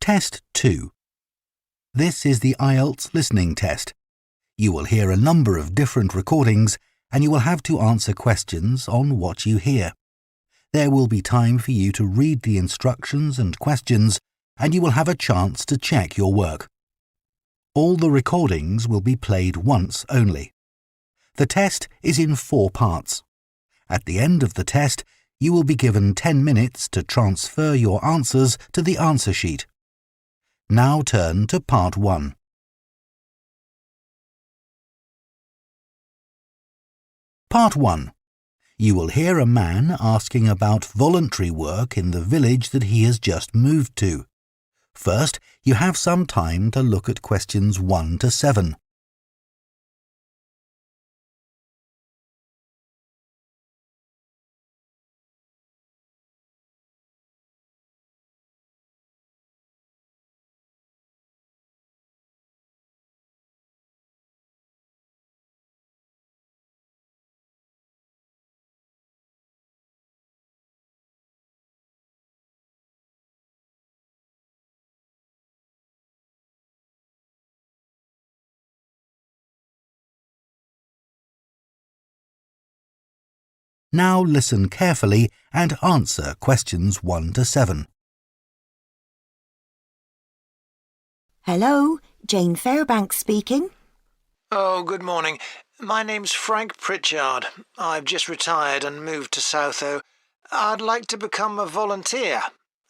Test 2. This is the IELTS listening test. You will hear a number of different recordings and you will have to answer questions on what you hear. There will be time for you to read the instructions and questions and you will have a chance to check your work. All the recordings will be played once only. The test is in 4 parts. At the end of the test, you will be given 10 minutes to transfer your answers to the answer sheet. Now turn to Part 1. Part 1. You will hear a man asking about voluntary work in the village that he has just moved to. First, you have some time to look at questions 1 to 7. Now listen carefully and answer questions 1 to 7. Hello, Jane Fairbanks speaking. Oh, good morning. My name's Frank Pritchard. I've just retired and moved to Southoe. I'd like to become a volunteer,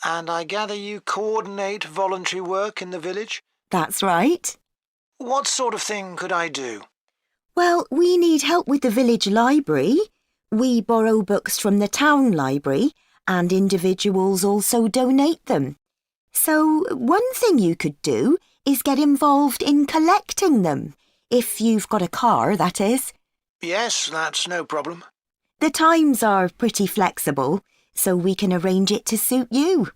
and I gather you coordinate voluntary work in the village? That's right. What sort of thing could I do? Well, we need help with the village library. We borrow books from the town library, and individuals also donate them. So one thing you could do is get involved in collecting them, if you've got a car, that is. Yes, that's no problem. The times are pretty flexible, so we can arrange it to suit you.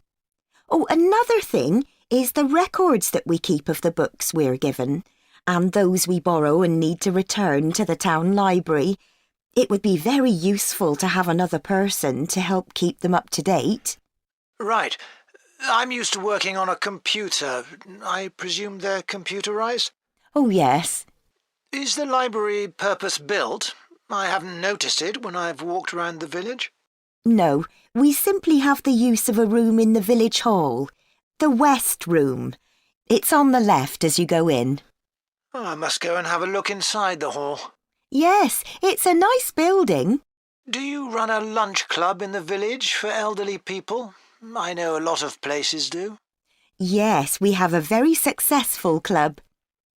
Oh, another thing is the records that we keep of the books we're given, and those we borrow and need to return to the town library. It would be very useful to have another person to help keep them up to date. Right. I'm used to working on a computer. I presume they're computerized? Oh, yes. Is the library purpose-built? I haven't noticed it when I've walked around the village. No, we simply have the use of a room in the village hall. The West Room. It's on the left as you go in. Oh, I must go and have a look inside the hall. Yes, it's a nice building. Do you run a lunch club in the village for elderly people? I know a lot of places do. Yes, we have a very successful club.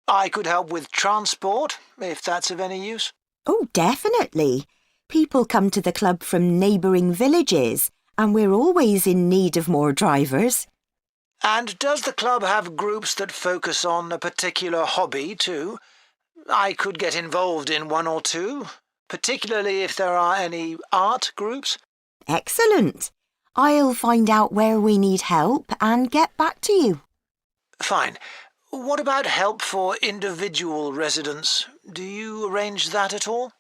I could help with transport, if that's of any use. Oh, definitely. People come to the club from neighbouring villages, and we're always in need of more drivers. And does the club have groups that focus on a particular hobby too? I could get involved in 1 or 2, particularly if there are any art groups. Excellent. I'll find out where we need help and get back to you. Fine. What about help for individual residents? Do you arrange that at all?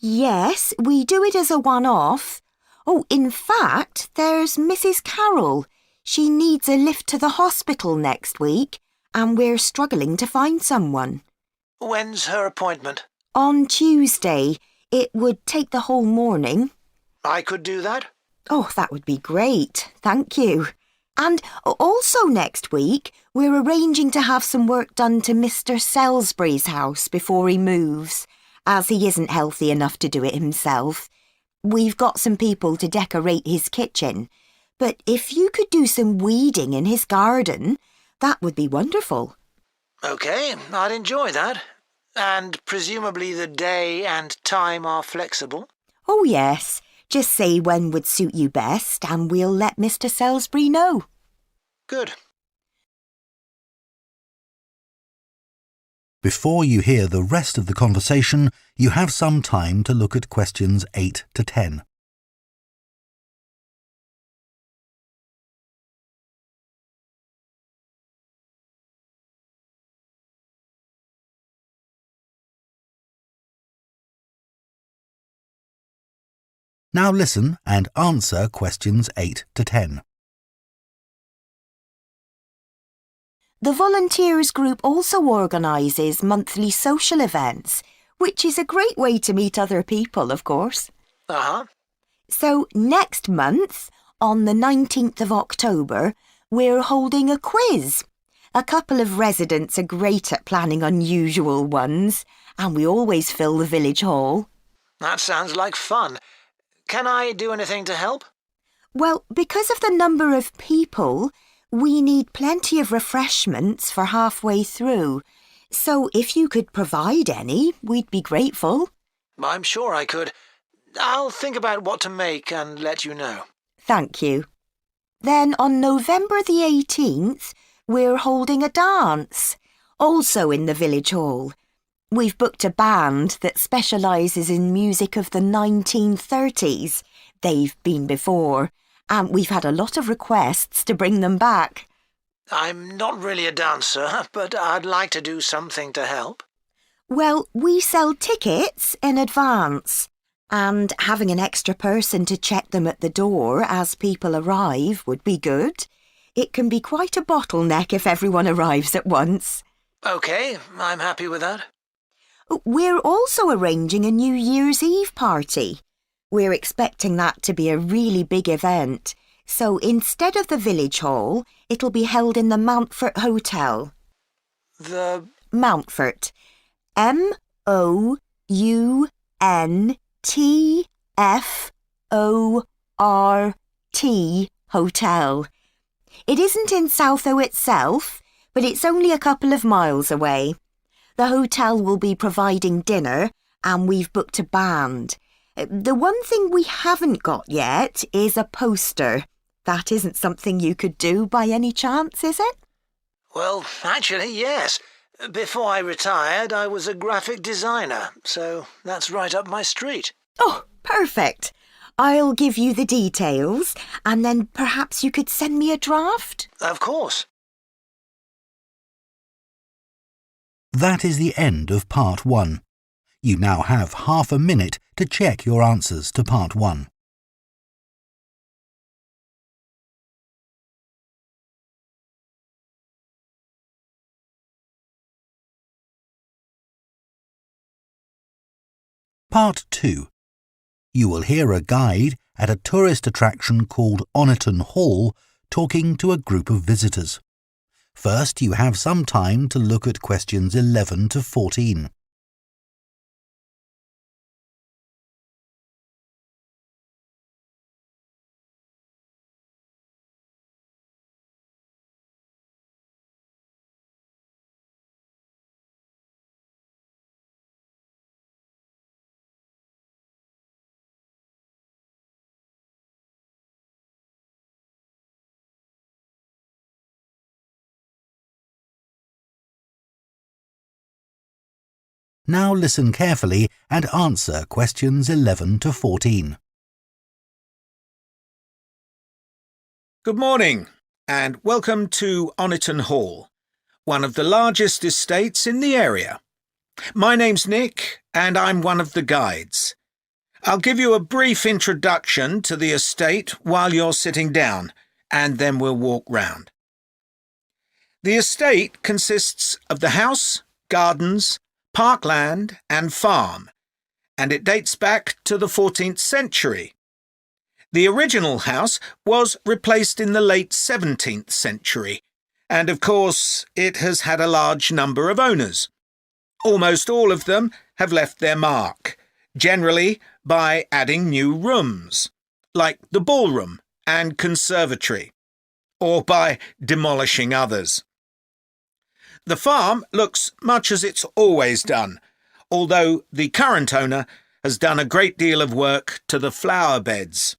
Yes, we do it as a one-off. Oh, in fact, there's Mrs. Carroll. She needs a lift to the hospital next week, and we're struggling to find someone. When's her appointment? On Tuesday. It would take the whole morning. I could do that? Oh, that would be great. Thank you. And also next week, we're arranging to have some work done to Mr. Salisbury's house before he moves, as he isn't healthy enough to do it himself. We've got some people to decorate his kitchen, but if you could do some weeding in his garden, that would be wonderful. OK, I'd enjoy that. And presumably the day and time are flexible? Oh, yes. Just say when would suit you best and we'll let Mr. Salisbury know. Good. Before you hear the rest of the conversation, you have some time to look at questions 8 to 10. Now listen and answer questions 8 to 10. The volunteers group also organises monthly social events, which is a great way to meet other people, of course. Uh-huh. So next month, on the 19th of October, we're holding a quiz. A couple of residents are great at planning unusual ones, and we always fill the village hall. That sounds like fun. Can I do anything to help? Well, because of the number of people, we need plenty of refreshments for halfway through. So if you could provide any, we'd be grateful. I'm sure I could. I'll think about what to make and let you know. Thank you. Then on November the 18th, we're holding a dance, also in the village hall. We've booked a band that specialises in music of the 1930s. They've been before, and we've had a lot of requests to bring them back. I'm not really a dancer, but I'd like to do something to help. Well, we sell tickets in advance, and having an extra person to check them at the door as people arrive would be good. It can be quite a bottleneck if everyone arrives at once. OK, I'm happy with that. We're also arranging a New Year's Eve party. We're expecting that to be a really big event. So instead of the village hall, it'll be held in the Mountfort Hotel. The... Mountfort. Mountfort Hotel. It isn't in Southoe itself, but it's only a couple of miles away. The hotel will be providing dinner, and we've booked a band. The one thing we haven't got yet is a poster. That isn't something you could do by any chance, is it? Well, actually, yes. Before I retired, I was a graphic designer, so that's right up my street. Oh, perfect. I'll give you the details, and then perhaps you could send me a draft? Of course. That is the end of Part 1. You now have half a minute to check your answers to Part 1. Part 2. You will hear a guide at a tourist attraction called Untitled Hall talking to a group of visitors. First, you have some time to look at questions 11 to 14. Now listen carefully and answer questions 11 to 14. Good morning and welcome to Oniton Hall, one of the largest estates in the area. My name's Nick and I'm one of the guides. I'll give you a brief introduction to the estate while you're sitting down and then we'll walk round. The estate consists of the house, gardens, parkland and farm, and it dates back to the 14th century. The original house was replaced in the late 17th century, and of course it has had a large number of owners. Almost all of them have left their mark, generally by adding new rooms, like the ballroom and conservatory, or by demolishing others. The farm looks much as it's always done, although the current owner has done a great deal of work to the flower beds.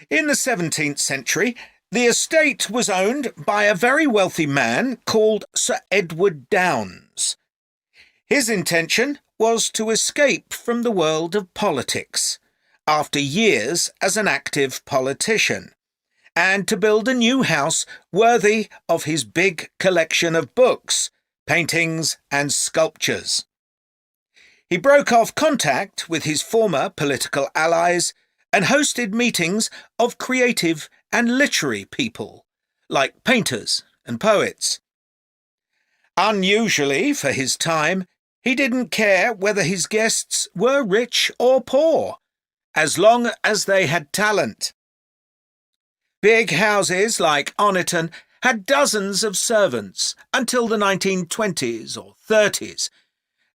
In the 17th century, the estate was owned by a very wealthy man called Sir Edward Downes. His intention was to escape from the world of politics after years as an active politician, and to build a new house worthy of his big collection of books, paintings and sculptures. He broke off contact with his former political allies and hosted meetings of creative and literary people, like painters and poets, Unusually for his time, he didn't care whether his guests were rich or poor, as long as they had talent. Big houses like Oniton had dozens of servants until the 1920s or 30s,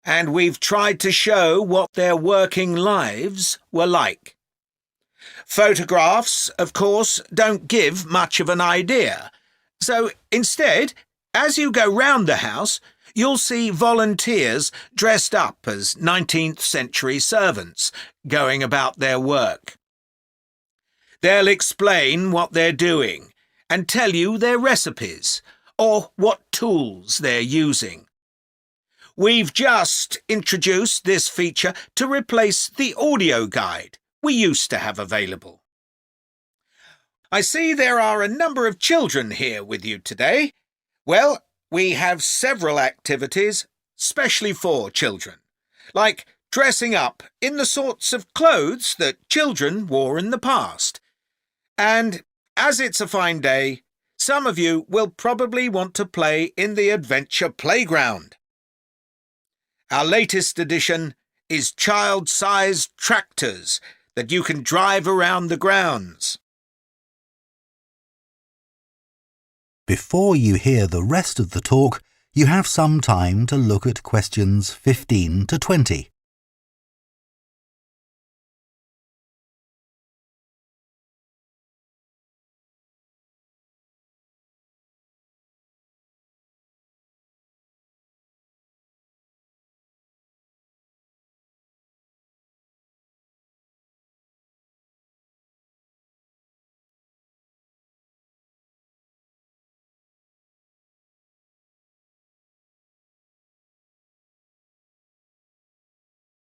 and we've tried to show what their working lives were like. Photographs, of course, don't give much of an idea, so instead, as you go round the house, you'll see volunteers dressed up as 19th century servants going about their work. They'll explain what they're doing and tell you their recipes or what tools they're using. We've just introduced this feature to replace the audio guide we used to have available. I see there are a number of children here with you today. Well, we have several activities specially for children, like dressing up in the sorts of clothes that children wore in the past. And as it's a fine day, some of you will probably want to play in the adventure playground. Our latest addition is child-sized tractors that you can drive around the grounds. Before you hear the rest of the talk, you have some time to look at questions 15 to 20.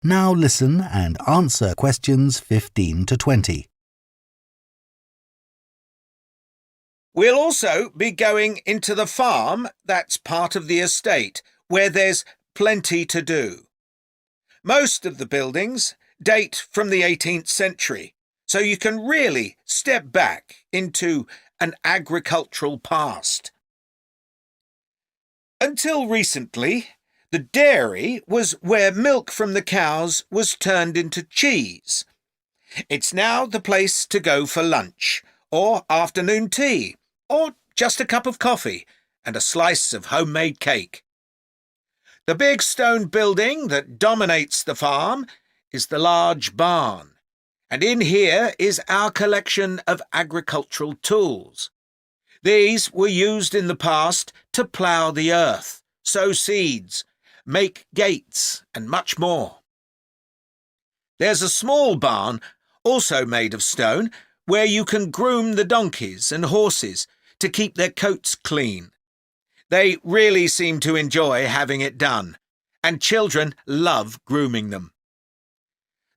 Now listen and answer questions 15 to 20. We'll also be going into the farm that's part of the estate, where there's plenty to do. Most of the buildings date from the 18th century, so you can really step back into an agricultural past. Until recently, the dairy was where milk from the cows was turned into cheese. It's now the place to go for lunch, or afternoon tea, or just a cup of coffee and a slice of homemade cake. The big stone building that dominates the farm is the large barn, and in here is our collection of agricultural tools. These were used in the past to plough the earth, sow seeds, make gates, and much more. There's a small barn, also made of stone, where you can groom the donkeys and horses to keep their coats clean. They really seem to enjoy having it done, and children love grooming them.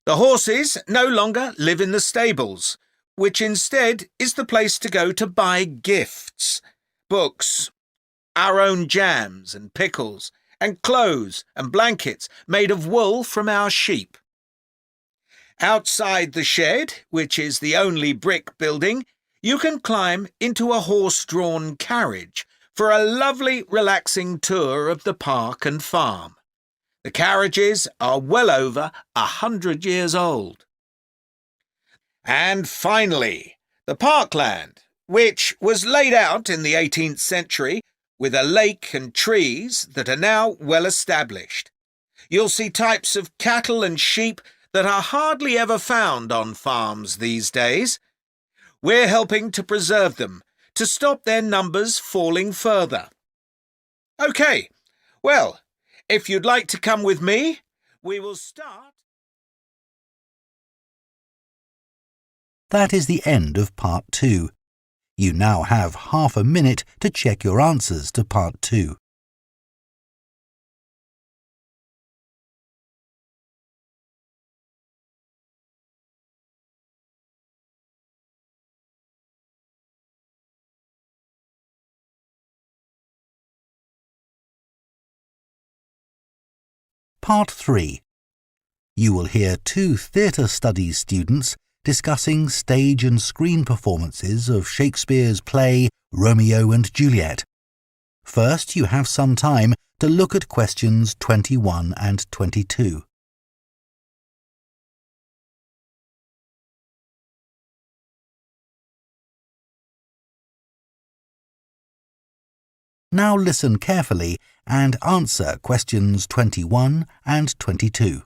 The horses no longer live in the stables, which instead is the place to go to buy gifts, books, our own jams and pickles, and clothes and blankets made of wool from our sheep. Outside the shed, which is the only brick building, you can climb into a horse-drawn carriage for a lovely, relaxing tour of the park and farm. The carriages are well over 100 years old. And finally, the parkland, which was laid out in the 18th century with a lake and trees that are now well established. You'll see types of cattle and sheep that are hardly ever found on farms these days. We're helping to preserve them, to stop their numbers falling further. OK, well, if you'd like to come with me, we will start. That is the end of Part 2. You now have half a minute to check your answers to Part 2. Part 3. You will hear 2 theatre studies students discussing stage and screen performances of Shakespeare's play Romeo and Juliet. First, you have some time to look at questions 21 and 22. Now listen carefully and answer questions 21 and 22.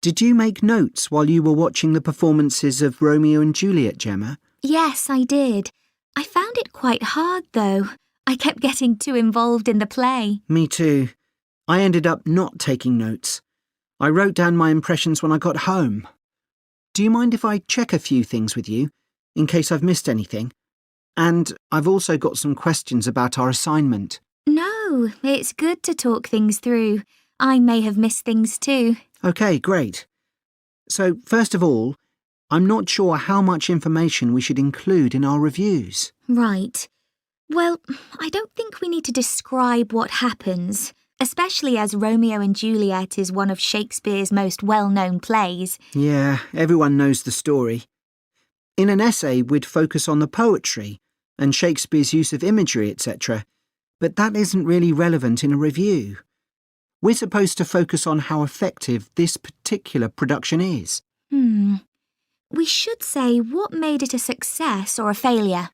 Did you make notes while you were watching the performances of Romeo and Juliet, Gemma? Yes, I did. I found it quite hard, though. I kept getting too involved in the play. Me too. I ended up not taking notes. I wrote down my impressions when I got home. Do you mind if I check a few things with you, in case I've missed anything? And I've also got some questions about our assignment. No, it's good to talk things through. I may have missed things too. OK, great. So, first of all, I'm not sure how much information we should include in our reviews. Right. Well, I don't think we need to describe what happens, especially as Romeo and Juliet is one of Shakespeare's most well-known plays. Yeah, everyone knows the story. In an essay, we'd focus on the poetry and Shakespeare's use of imagery, etc. But that isn't really relevant in a review. We're supposed to focus on how effective this particular production is. We should say what made it a success or a failure.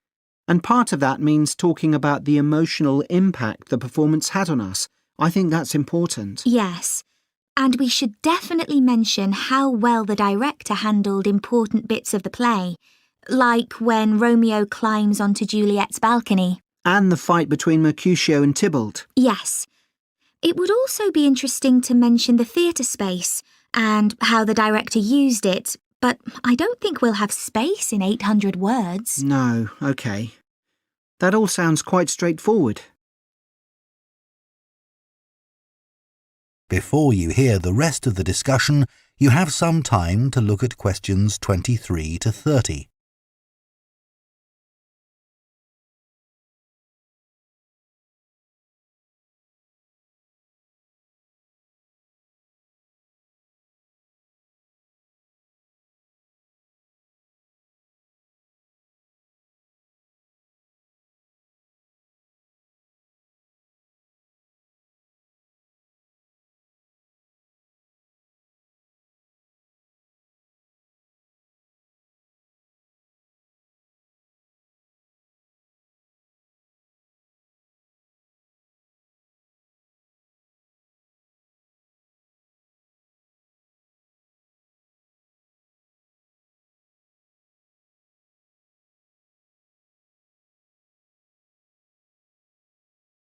And part of that means talking about the emotional impact the performance had on us. I think that's important. Yes. And we should definitely mention how well the director handled important bits of the play, like when Romeo climbs onto Juliet's balcony. And the fight between Mercutio and Tybalt. Yes. It would also be interesting to mention the theatre space and how the director used it, but I don't think we'll have space in 800 words. No, OK. That all sounds quite straightforward. Before you hear the rest of the discussion, you have some time to look at questions 23 to 30.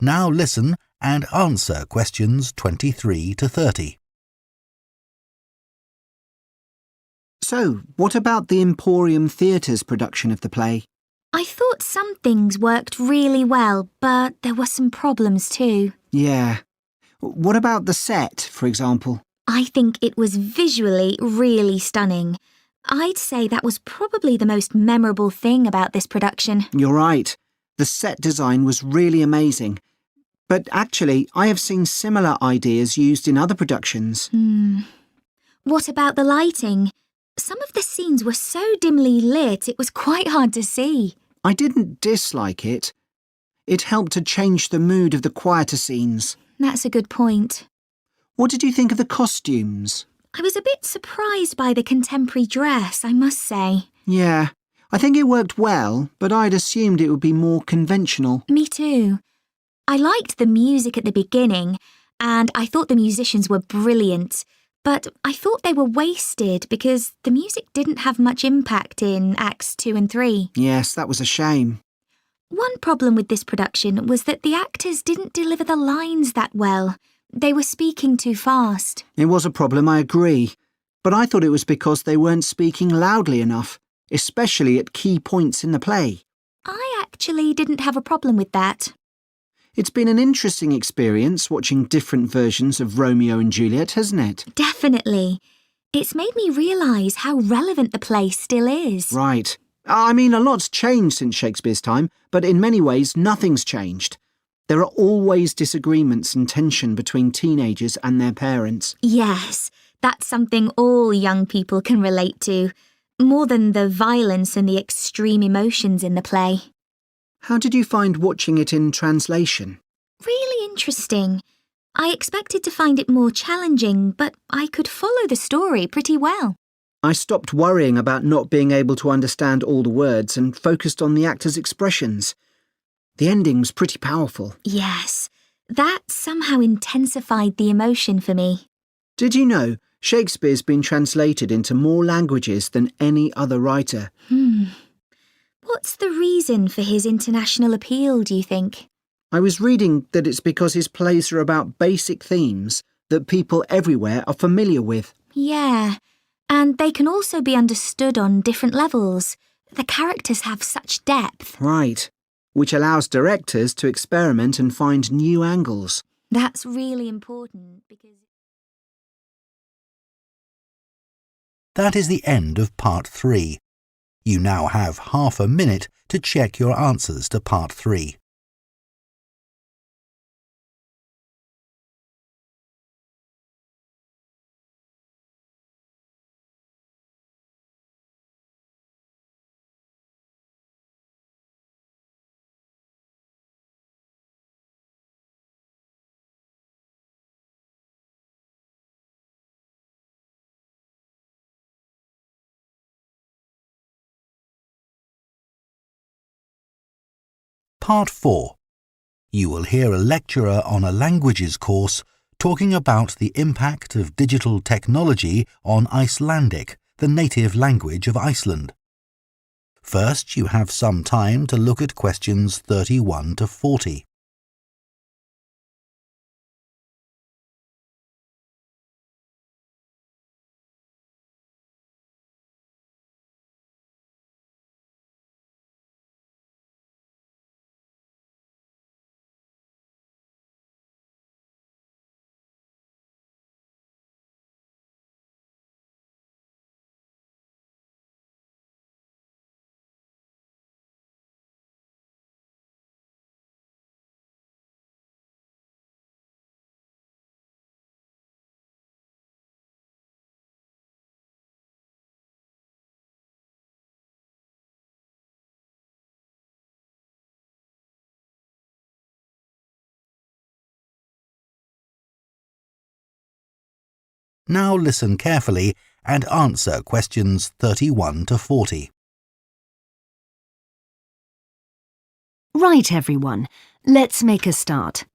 Now listen and answer questions 23 to 30. So, what about the Emporium Theatre's production of the play? I thought some things worked really well, but there were some problems too. Yeah. What about the set, for example? I think it was visually really stunning. I'd say that was probably the most memorable thing about this production. You're right. The set design was really amazing. But actually, I have seen similar ideas used in other productions. What about the lighting? Some of the scenes were so dimly lit, it was quite hard to see. I didn't dislike it. It helped to change the mood of the quieter scenes. That's a good point. What did you think of the costumes? I was a bit surprised by the contemporary dress, I must say. Yeah, I think it worked well, but I'd assumed it would be more conventional. Me too. I liked the music at the beginning, and I thought the musicians were brilliant, but I thought they were wasted because the music didn't have much impact in Acts 2 and 3. Yes, that was a shame. One problem with this production was that the actors didn't deliver the lines that well. They were speaking too fast. It was a problem, I agree. But I thought it was because they weren't speaking loudly enough, especially at key points in the play. I actually didn't have a problem with that. It's been an interesting experience watching different versions of Romeo and Juliet, hasn't it? Definitely. It's made me realise how relevant the play still is. Right. I mean, a lot's changed since Shakespeare's time, but in many ways, nothing's changed. There are always disagreements and tension between teenagers and their parents. Yes, that's something all young people can relate to, more than the violence and the extreme emotions in the play. How did you find watching it in translation? Really interesting. I expected to find it more challenging, but I could follow the story pretty well. I stopped worrying about not being able to understand all the words and focused on the actors' expressions. The ending's pretty powerful. Yes, that somehow intensified the emotion for me. Did you know Shakespeare's been translated into more languages than any other writer? What's the reason for his international appeal, do you think? I was reading that it's because his plays are about basic themes that people everywhere are familiar with. Yeah, and they can also be understood on different levels. The characters have such depth. Right, which allows directors to experiment and find new angles. That's really important because... That is the end of Part 3. You now have half a minute to check your answers to Part 3. Part 4. You will hear a lecturer on a languages course talking about the impact of digital technology on Icelandic, the native language of Iceland. First, you have some time to look at questions 31 to 40. Now listen carefully and answer questions 31 to 40. Right, everyone, let's make a start.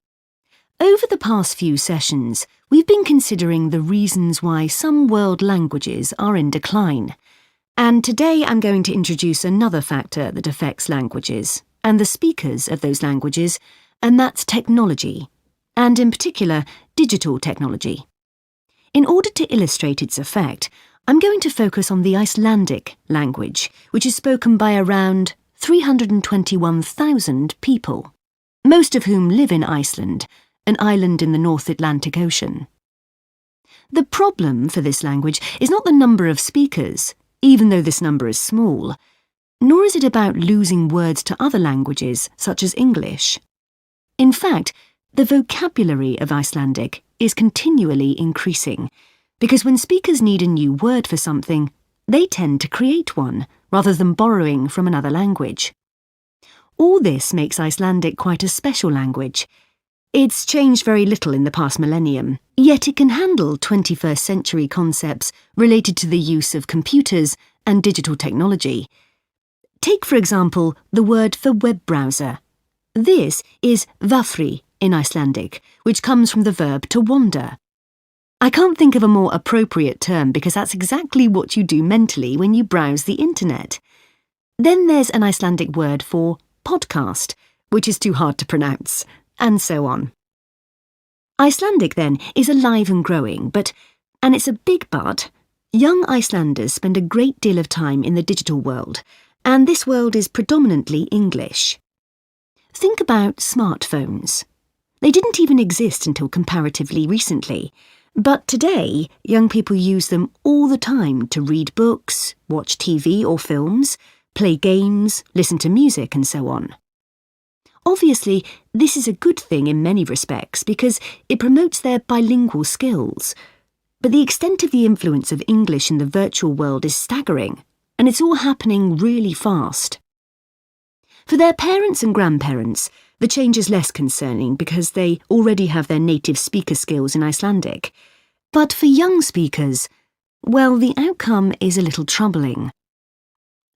Over the past few sessions, we've been considering the reasons why some world languages are in decline. And today I'm going to introduce another factor that affects languages and the speakers of those languages, and that's technology, and in particular, digital technology. In order to illustrate its effect, I'm going to focus on the Icelandic language, which is spoken by around 321,000 people, most of whom live in Iceland, an island in the North Atlantic Ocean. The problem for this language is not the number of speakers, even though this number is small, nor is it about losing words to other languages, such as English. In fact, the vocabulary of Icelandic is continually increasing, because when speakers need a new word for something, they tend to create one, rather than borrowing from another language. All this makes Icelandic quite a special language. It's changed very little in the past millennium, yet it can handle 21st century concepts related to the use of computers and digital technology. Take, for example, the word for web browser. This is vafri in Icelandic, which comes from the verb to wander. I can't think of a more appropriate term because that's exactly what you do mentally when you browse the internet. Then there's an Icelandic word for podcast, which is too hard to pronounce, and so on. Icelandic, then, is alive and growing, and it's a big but, young Icelanders spend a great deal of time in the digital world, and this world is predominantly English. Think about smartphones. They didn't even exist until comparatively recently, but today young people use them all the time to read books, watch TV or films, play games, listen to music and so on. Obviously, this is a good thing in many respects because it promotes their bilingual skills, but the extent of the influence of English in the virtual world is staggering, and it's all happening really fast. For their parents and grandparents, the change is less concerning because they already have their native speaker skills in Icelandic. But for young speakers, well, the outcome is a little troubling.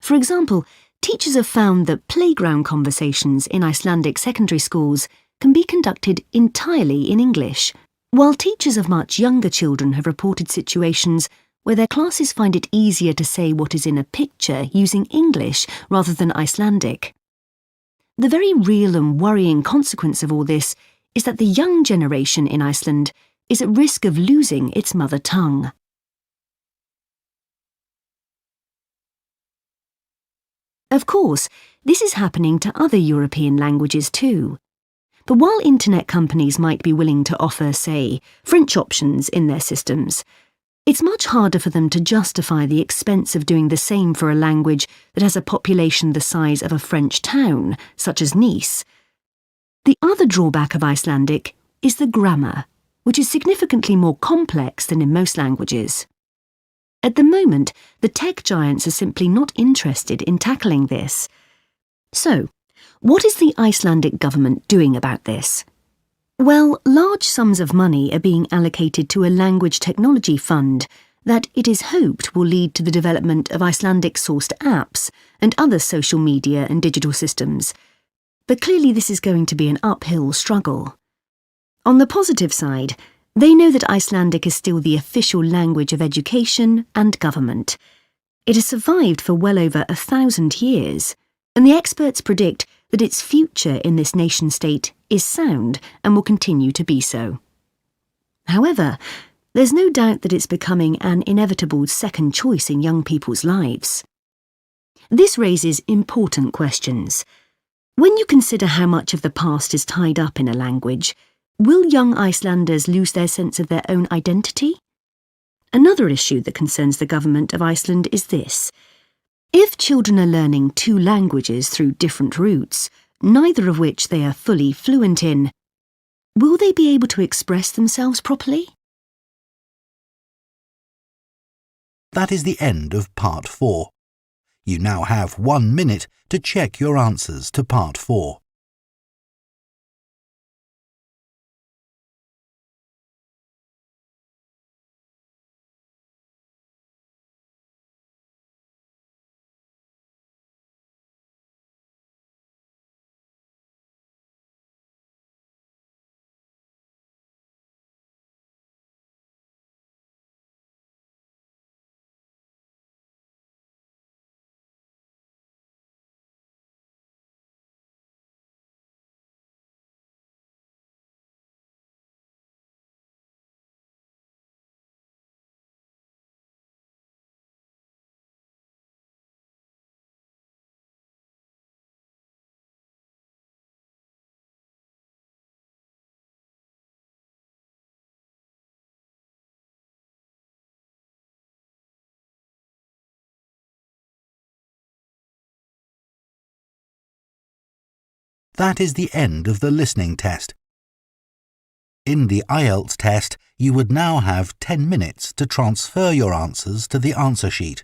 For example, teachers have found that playground conversations in Icelandic secondary schools can be conducted entirely in English, while teachers of much younger children have reported situations where their classes find it easier to say what is in a picture using English rather than Icelandic. The very real and worrying consequence of all this is that the young generation in Iceland is at risk of losing its mother tongue. Of course, this is happening to other European languages too. But while internet companies might be willing to offer, say, French options in their systems, it's much harder for them to justify the expense of doing the same for a language that has a population the size of a French town, such as Nice. The other drawback of Icelandic is the grammar, which is significantly more complex than in most languages. At the moment, the tech giants are simply not interested in tackling this. So, what is the Icelandic government doing about this? Well, large sums of money are being allocated to a language technology fund that it is hoped will lead to the development of Icelandic-sourced apps and other social media and digital systems. But clearly this is going to be an uphill struggle. On the positive side, they know that Icelandic is still the official language of education and government. It has survived for well over 1,000 years, and the experts predict that its future in this nation-state is sound and will continue to be so. However, there's no doubt that it's becoming an inevitable second choice in young people's lives. This raises important questions. When you consider how much of the past is tied up in a language, will young Icelanders lose their sense of their own identity? Another issue that concerns the government of Iceland is this. If children are learning two languages through different routes, neither of which they are fully fluent in, will they be able to express themselves properly? That is the end of Part 4. You now have 1 minute to check your answers to Part 4. That is the end of the listening test. In the IELTS test, you would now have 10 minutes to transfer your answers to the answer sheet.